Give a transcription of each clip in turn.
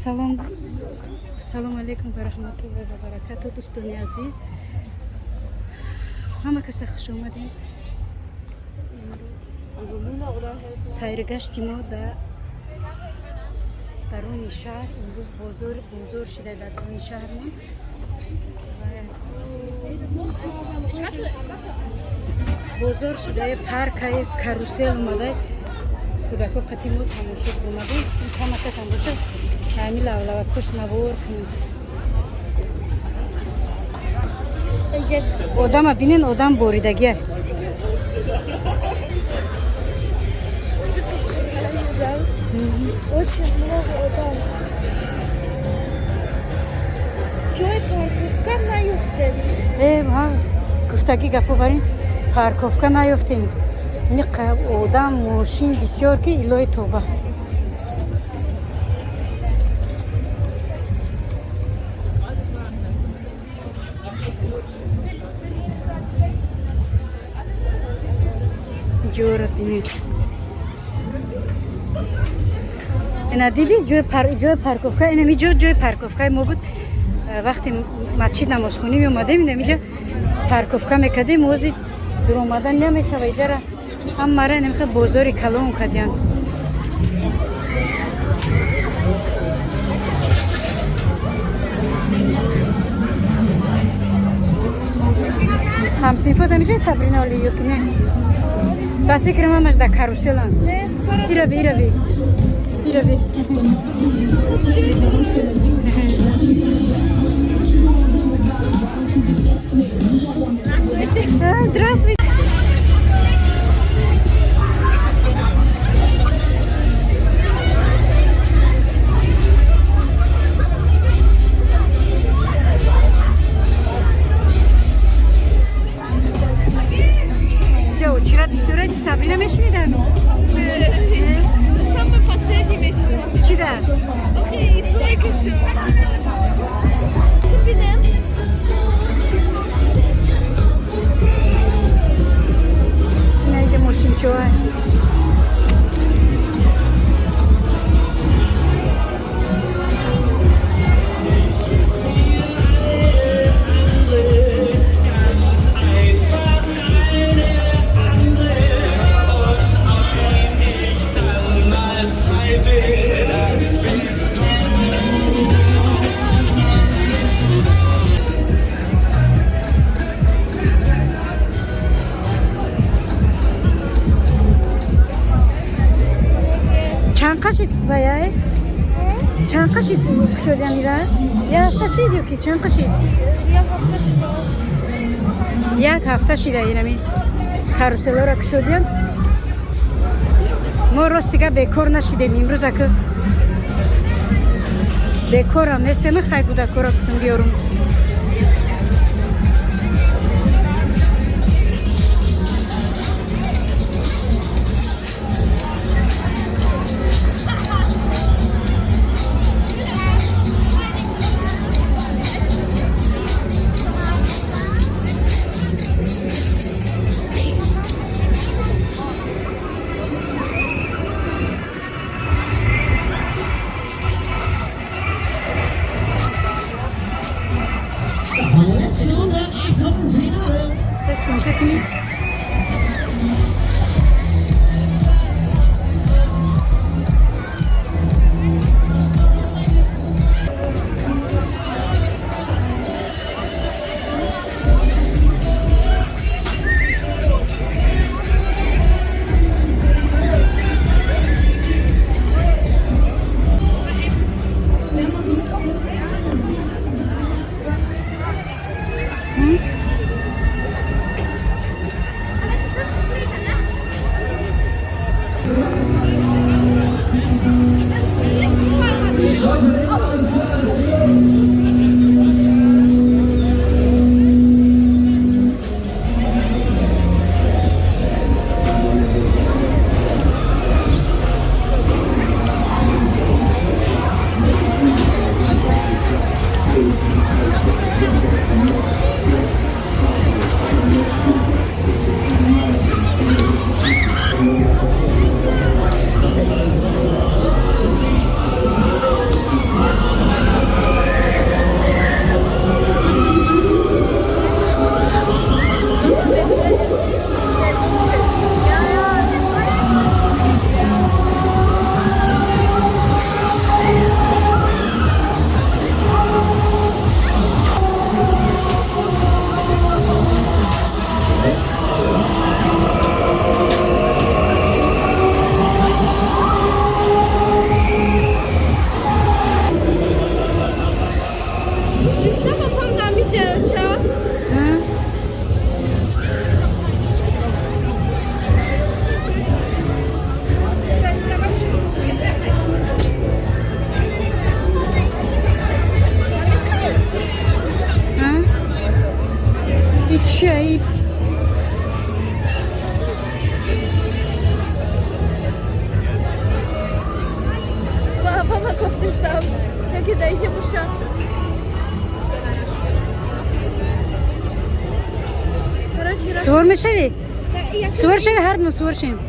салом алейкум ва раҳматуллоҳи ва баракатуҳ. дӯстони азиз, ҳама каса хуш омадем. сайргашти мо дар даруни шаҳр. имрӯз бозор шуда дар даруни шаҳрмон. бозор шуда паркаи карусел омада кӯдако қати мо тамошо омадем. ҳамака тамошо ҳами лавлава куш навор кунем. одама бинен, одам боридагия. Очень много адам. Ҷои парковка наёфтем. ма гуфтагӣ гапо барин парковка наёфтем. Одам, мошин бисёр ки илоҳи тоба. ҷора бинед. ина диди ҷои парковка, инами ҷои парковкаи мо буд. вақте масҷид намозхонӣ меомадем, инамиҷа парковка мекардем. ози дуромадан намешава. иҷара ҳамара намехе бозори калон кардиан. ҳамсинфот амиҷа Сабрина Олиё ки не? Ба фикрам ҳамаш дар каруселан. Ирави. Здравствуйте. Вчера история Сабрина мешнидам? Самый последний месяц. Чида? Окей, история кашо. Бинем. Найди мошинчоа. چند قشید باید؟ چند قشید شدن ایره؟ یه هفته شید یا که چند قشید؟ یک هفته شده اینمی کاروسلا را کشیدیم. ما راستی که بیکار نشیدیم امروز که بیکارم نیستم. خیلی بوده کارا کتون بیارم. گفتستم که دیگه باشم سوار میشوی؟ سوار شوی هر دو سوار شیم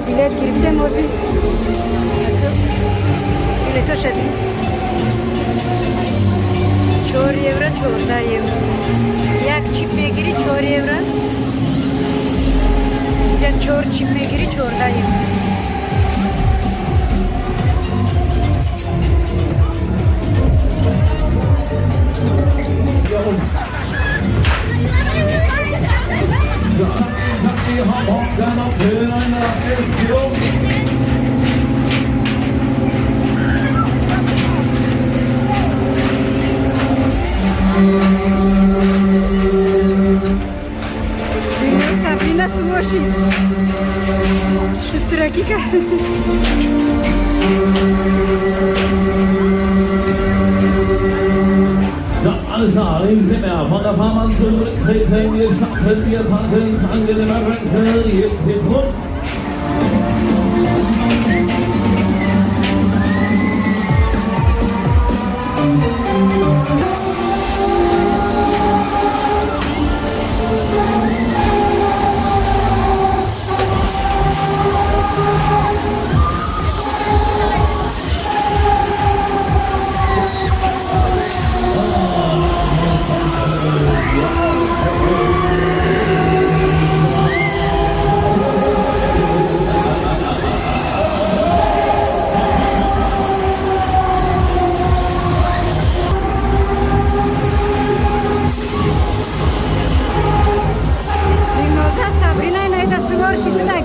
bilet گرفتم موزی بلیتو شدیم 4 یورو 14 یورو یک چیپ میگیری 4 یورو اینجا 4 چیپ میگیری 14 یورو Sabrina Sushi. Шестая кика. So, alles klar, links nicht mehr. Von der Fahrbahn zurücktreten. Wir schaffen, wir packen es angenehmer Wechsel. Jetzt geht's rund.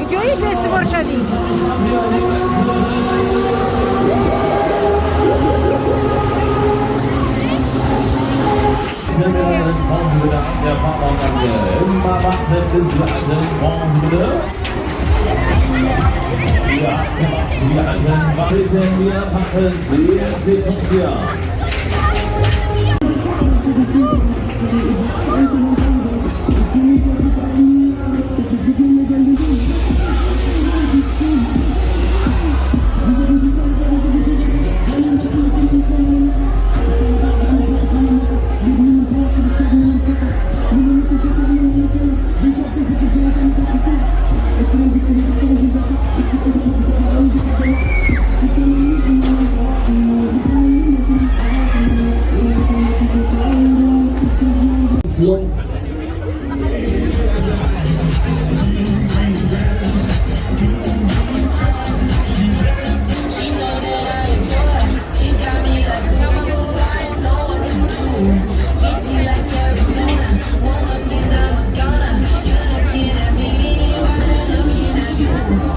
جایی به سوار شدیم Der Fahrbahnrande immer warten bis wir morgen wieder. Wir halten weiter, wir packen, wir sehen uns hier. Slow.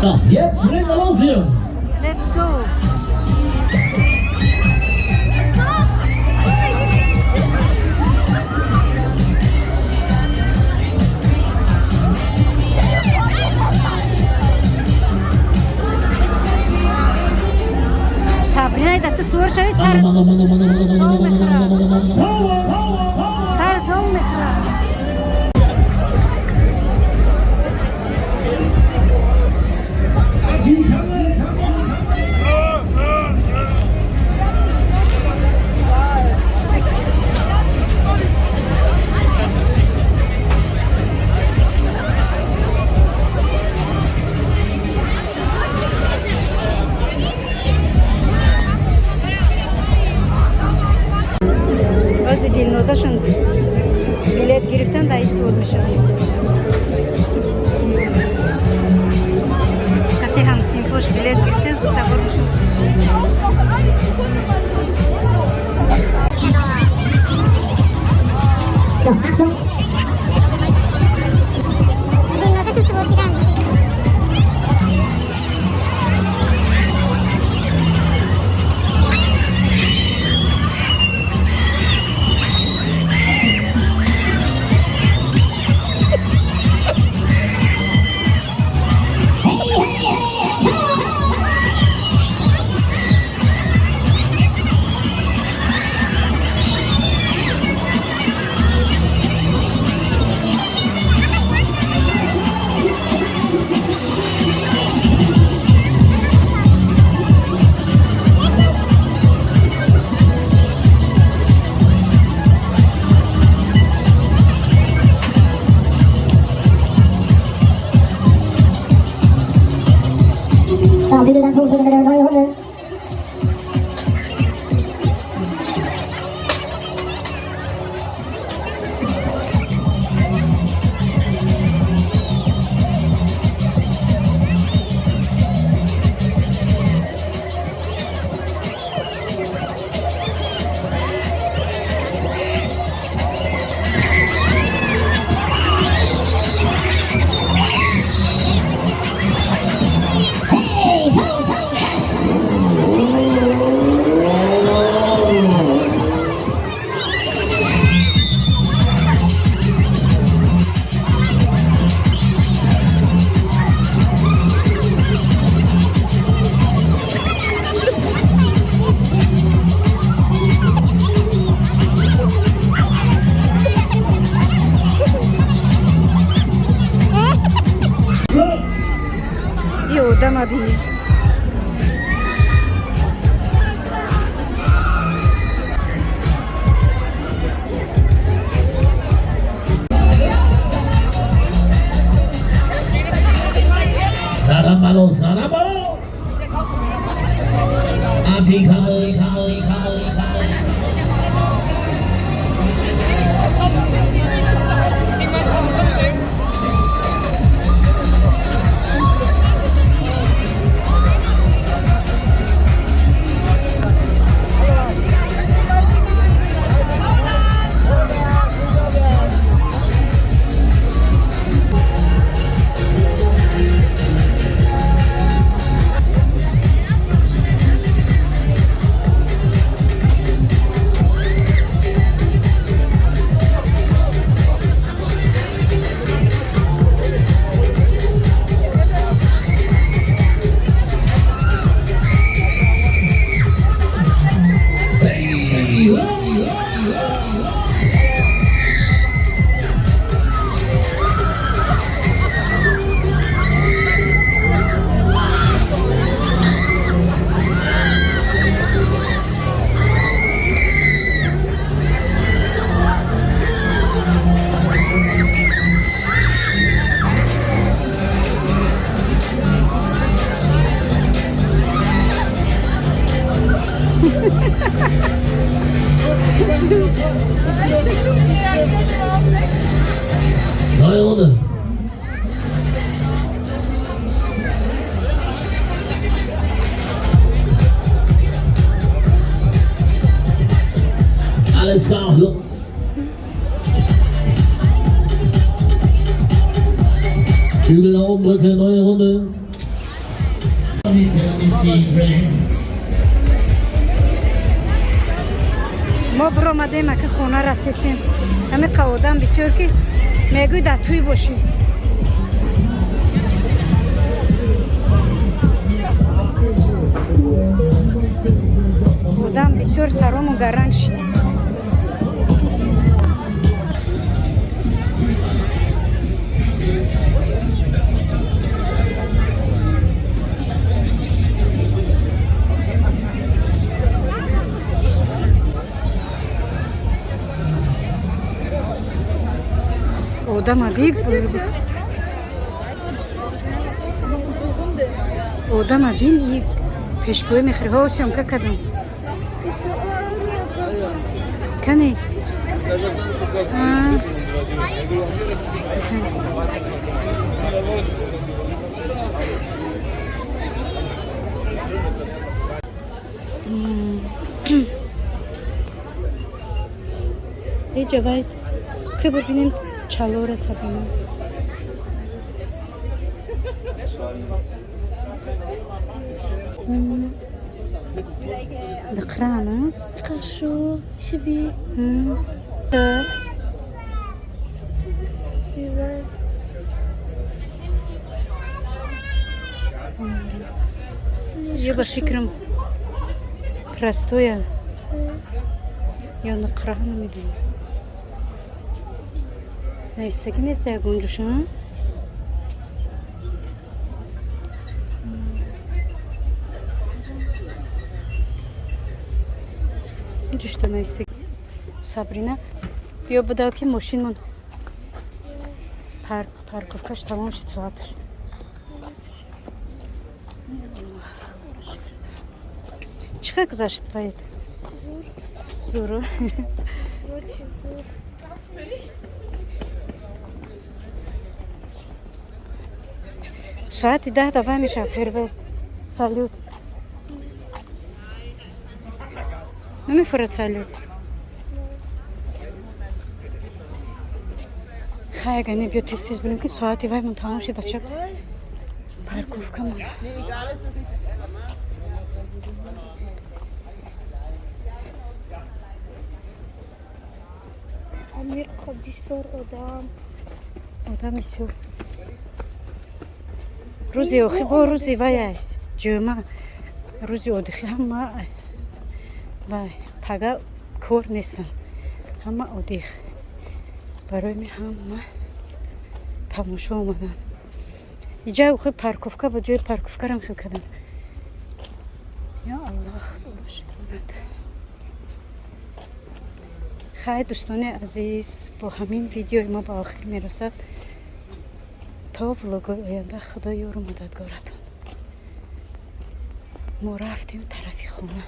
So, jetzt legen wir los hier. Let's go. Sabrina da tu suor şöyle sar. Sar dom mehra. Bazı dilnozaşın bilet giriften dahi sormuşum. Kati hamsin foş bilet giriften savurmuşum. Dilnozaşın sıvırşıdan. Đưa ra sông thì nói hơn nữa. Yo, dama भी Saramalos, saramalos. Abdi kamay, kamay, kamay, kamay. order. Alles klar, los. Hügel nach oben drücken, neue Runde. ما برآمدیم که خونه رفتیم همه قوادم بسیار که میگوی در توی باشی بودم بسیار سرام و گرنگ شد Odam abi Odam abi iyi peşkoyu mehriha olsam ka kadın Kani İyice vay ki bu benim Çalora sabunu. Dıkrana. Kaşu, şibi, güzel. Я бы фикром простое. Я на крахну меду. Neyse ki neyse Goncuş'un. Düştüm neyse. Sabrina. بیا بدو که ماشینمون پارکوفکاش تمام شد ساعتش چقدر گذشت باید؟ زور Очень зор. ساعتی 10 دفعه میشه فرول سالیوت نمیفرد سالیوت خیلی بیا تیز بینیم که ساعتی وایمون تمام شد بچه پارکوفکا من Amerika بسیار آدم بسیار روزی آخی با روزی وای جمعه روزی آدخی همه وای پگه کور نیستن همه آدخ برای می همه تماشا آمدن اینجا آخی پارکوفکا با جای پارکوفکا رم خیل کردن یا الله خدا باشد خیلی دوستان عزیز با همین ویدیو ما به آخر میرسد تا ولاگ آینده خدا یار و مددگارتون ما رفتیم طرفی خونه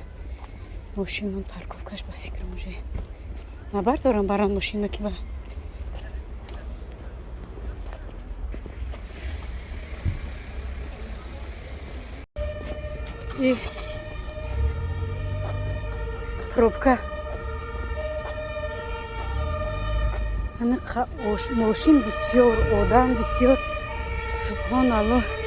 ماشین من پارکوفکاش به فکر موجه نبردارم برام ماشین که با ای پروبکا همه ماشین بسیار آدم بسیار سبحان الله